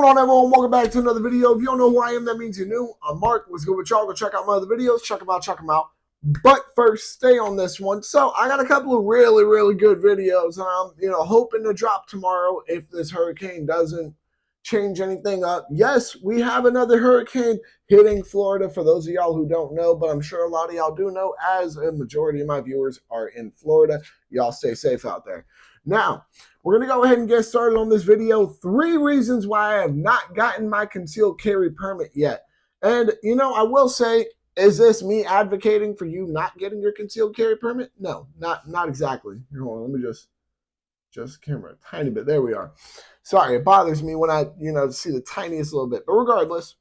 What's going on, everyone? Welcome back to another video. If you don't know who I am, that means you're new. I'm Mark. What's good with y'all? Go check out my other videos. Check them out. Check them out. But first, stay on this one. So I got a couple of really good videos. And I'm, hoping to drop tomorrow if this hurricane doesn't change anything up. Yes, we have another hurricane hitting Florida. For those of y'all who don't know, but I'm sure a lot of y'all do know, as a majority of my viewers are in Florida. Y'all stay safe out there. Now, we're going to go ahead and get started on this video. 3 reasons why I have not gotten my concealed carry permit yet. And, I will say, is this me advocating for you not getting your concealed carry permit? No, not exactly. Hold on, let me just camera a tiny bit. There we are. Sorry, it bothers me when I, see the tiniest little bit. But regardless,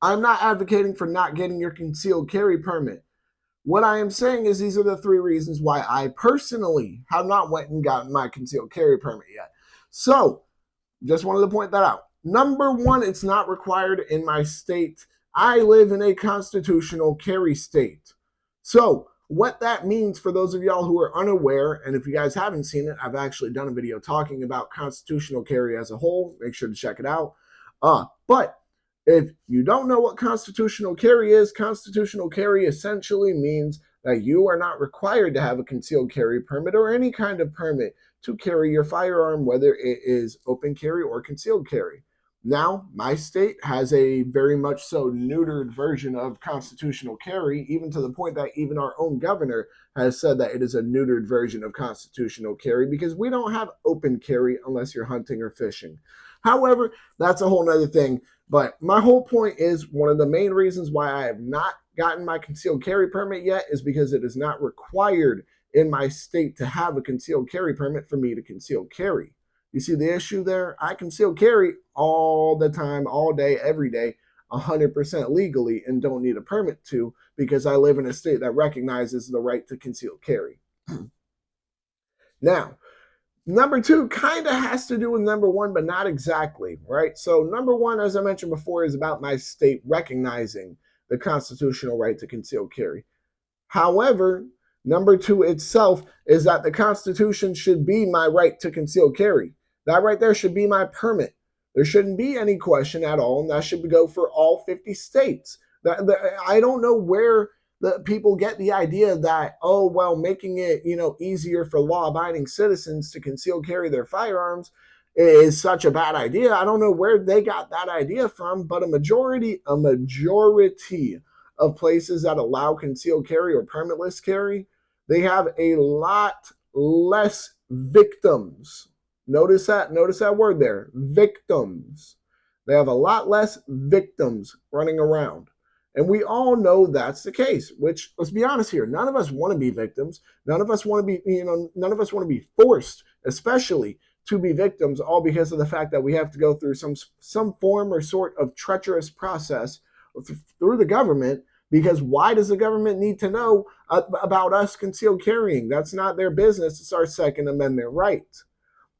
I'm not advocating for not getting your concealed carry permit. What I am saying is these are the 3 reasons why I personally have not went and gotten my concealed carry permit yet. So, just wanted to point that out. Number 1, it's not required in my state. I live in a constitutional carry state. So, what that means for those of y'all who are unaware, and if you guys haven't seen it, I've actually done a video talking about constitutional carry as a whole. Make sure to check it out. But if you don't know what constitutional carry is, constitutional carry essentially means that you are not required to have a concealed carry permit or any kind of permit to carry your firearm, whether it is open carry or concealed carry. Now, my state has a very much so neutered version of constitutional carry, even to the point that even our own governor has said that it is a neutered version of constitutional carry because we don't have open carry unless you're hunting or fishing. However, that's a whole nother thing. But my whole point is one of the main reasons why I have not gotten my concealed carry permit yet is because it is not required in my state to have a concealed carry permit for me to conceal carry. You see the issue there? I conceal carry all the time, all day, every day, 100% legally and don't need a permit to because I live in a state that recognizes the right to conceal carry. Now, number 2 kind of has to do with number 1, but not exactly, right? So number 1, as I mentioned before, is about my state recognizing the constitutional right to conceal carry. However, number 2 itself is that the Constitution should be my right to conceal carry. That right there should be my permit. There shouldn't be any question at all, and that should go for all 50 states. I don't know where the people get the idea that, oh, well, making it, easier for law-abiding citizens to conceal carry their firearms is such a bad idea. I don't know where they got that idea from, but a majority of places that allow concealed carry or permitless carry, they have a lot less victims. Notice that word there, victims. They have a lot less victims running around. And we all know that's the case, which, let's be honest here, none of us want to be victims. None of us want to be, none of us want to be forced, especially to be victims, all because of the fact that we have to go through some form or sort of treacherous process through the government. Because why does the government need to know about us concealed carrying? That's not their business. It's our Second Amendment right.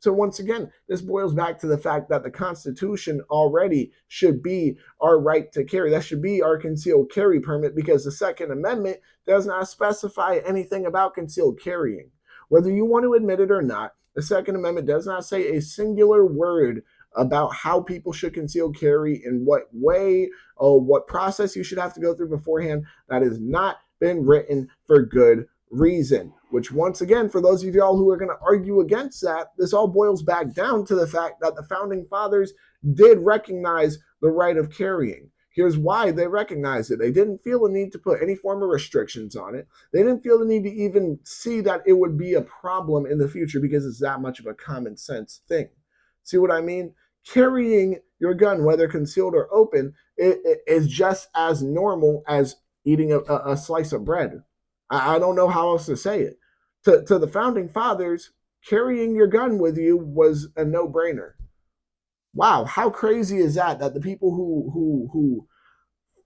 So once again, this boils back to the fact that the Constitution already should be our right to carry. That should be our concealed carry permit because the Second Amendment does not specify anything about concealed carrying. Whether you want to admit it or not, the Second Amendment does not say a singular word about how people should conceal carry, in what way, or what process you should have to go through beforehand. That has not been written for good reason, which once again, for those of y'all who are going to argue against that, this all boils back down to the fact that the founding fathers did recognize the right of carrying. Here's why they recognized it. They didn't feel the need to put any form of restrictions on it. They didn't feel the need to even see that it would be a problem in the future because it's that much of a common sense thing. See what I mean? Carrying your gun, whether concealed or open, is just as normal as eating a slice of bread. I don't know how else to say it. To the founding fathers, carrying your gun with you was a no-brainer. Wow, how crazy is that? That the people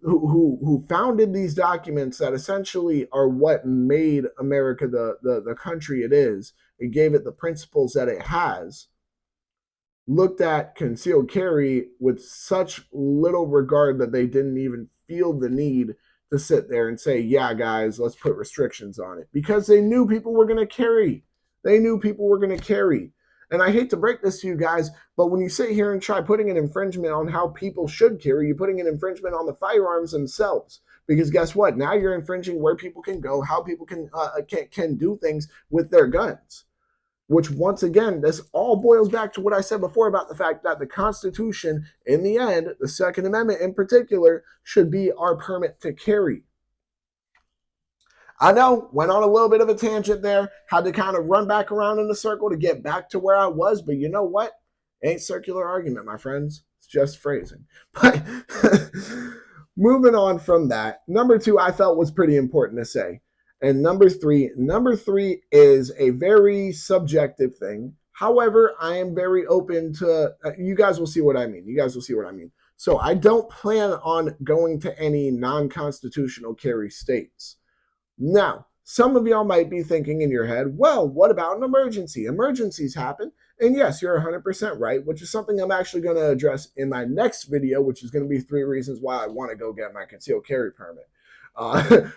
who founded these documents that essentially are what made America the country it is, it gave it the principles that it has, looked at concealed carry with such little regard that they didn't even feel the need to sit there and say, yeah, guys, let's put restrictions on it, because they knew people were going to carry. They knew people were going to carry. And I hate to break this to you guys, but when you sit here and try putting an infringement on how people should carry, you're putting an infringement on the firearms themselves. Because guess what? Now you're infringing where people can go, how people can do things with their guns. Which, once again, this all boils back to what I said before about the fact that the Constitution, in the end, the Second Amendment in particular, should be our permit to carry. I know, went on a little bit of a tangent there, had to kind of run back around in a circle to get back to where I was, but you know what? Ain't circular argument, my friends. It's just phrasing. But moving on from that, number 2 I felt was pretty important to say. And number three is a very subjective thing. However, I am very open to, you guys will see what I mean. So I don't plan on going to any non-constitutional carry states. Now, some of y'all might be thinking in your head, well, what about an emergency? Emergencies happen. And yes, you're 100% right, which is something I'm actually going to address in my next video, which is going to be 3 reasons why I want to go get my concealed carry permit.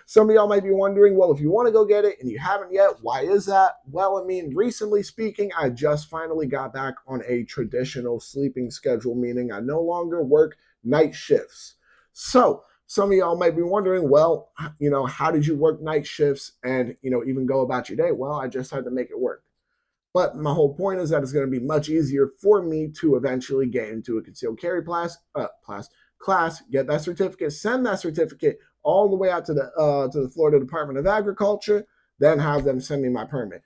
Some of y'all might be wondering, well, if you want to go get it and you haven't yet, why is that? Well, I mean, recently speaking, I just finally got back on a traditional sleeping schedule, meaning I no longer work night shifts. So some of y'all might be wondering, well, how did you work night shifts and, even go about your day? Well, I just had to make it work. But my whole point is that it's going to be much easier for me to eventually get into a concealed carry class, get that certificate, send that certificate all the way out to the Florida Department of Agriculture, then have them send me my permit.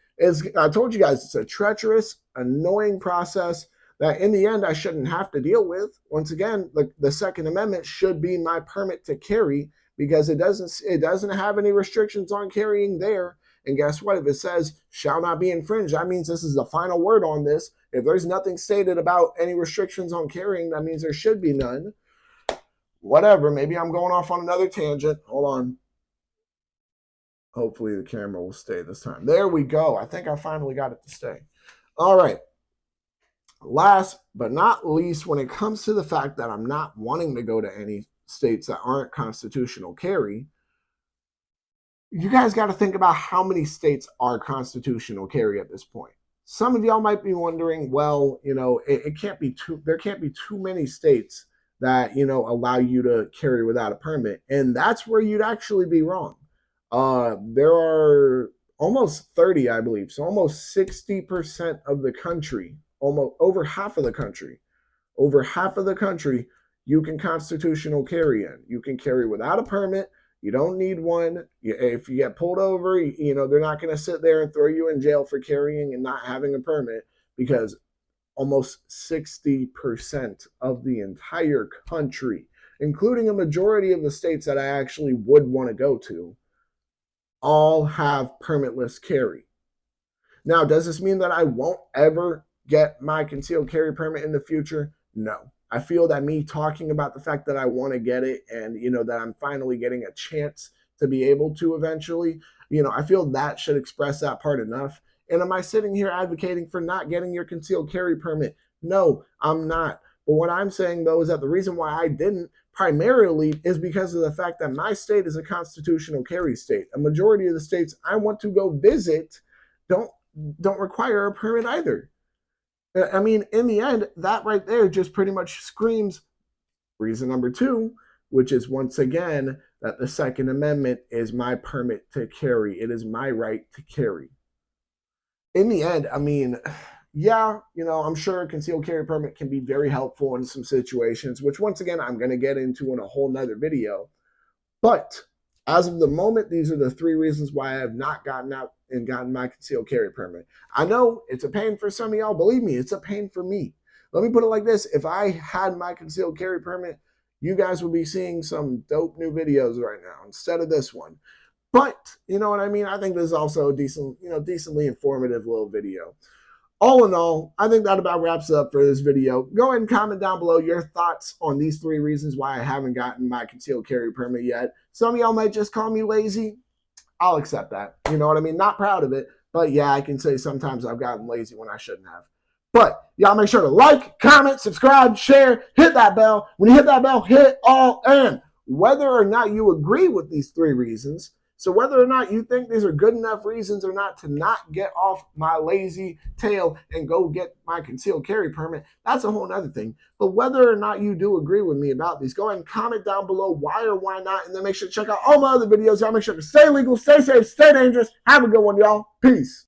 I told you guys, it's a treacherous, annoying process that in the end I shouldn't have to deal with. Once again, the Second Amendment should be my permit to carry because it doesn't have any restrictions on carrying there. And guess what? If it says shall not be infringed, that means this is the final word on this. If there's nothing stated about any restrictions on carrying, that means there should be none. Whatever, maybe I'm going off on another tangent. Hold on. Hopefully the camera will stay this time. There we go. I think I finally got it to stay. All right. Last but not least, when it comes to the fact that I'm not wanting to go to any states that aren't constitutional carry, you guys got to think about how many states are constitutional carry at this point. Some of y'all might be wondering, well, there can't be too many states that, allow you to carry without a permit. And that's where you'd actually be wrong. There are almost 30, I believe. So almost 60% of the country, almost over half of the country, you can constitutional carry in. You can carry without a permit. You don't need one. If you get pulled over, they're not going to sit there and throw you in jail for carrying and not having a permit, because almost 60% of the entire country, including a majority of the states that I actually would want to go to, all have permitless carry. Now, does this mean that I won't ever get my concealed carry permit in the future? No. I feel that me talking about the fact that I want to get it and, that I'm finally getting a chance to be able to eventually, I feel that should express that part enough. And am I sitting here advocating for not getting your concealed carry permit? No, I'm not. But what I'm saying, though, is that the reason why I didn't primarily is because of the fact that my state is a constitutional carry state. A majority of the states I want to go visit don't require a permit either. I mean, in the end, that right there just pretty much screams reason number 2, which is, once again, that the Second Amendment is my permit to carry. It is my right to carry. In the end, I mean, yeah, I'm sure a concealed carry permit can be very helpful in some situations, which, once again, I'm going to get into in a whole nother video. But as of the moment, these are the 3 reasons why I have not gotten out and gotten my concealed carry permit. I know it's a pain for some of y'all. Believe me, it's a pain for me. Let me put it like this. If I had my concealed carry permit, you guys would be seeing some dope new videos right now instead of this one. But, you know what I mean? I think this is also a decently informative little video. All in all, I think that about wraps it up for this video. Go ahead and comment down below your thoughts on these 3 reasons why I haven't gotten my concealed carry permit yet. Some of y'all might just call me lazy. I'll accept that. You know what I mean? Not proud of it, but yeah, I can say sometimes I've gotten lazy when I shouldn't have. But y'all make sure to like, comment, subscribe, share, hit that bell. When you hit that bell, hit all and. Whether or not you agree with these 3 reasons, So whether or not you think these are good enough reasons or not to not get off my lazy tail and go get my concealed carry permit, that's a whole other thing. But whether or not you do agree with me about these, go ahead and comment down below why or why not, and then make sure to check out all my other videos. Y'all make sure to stay legal, stay safe, stay dangerous. Have a good one, y'all. Peace.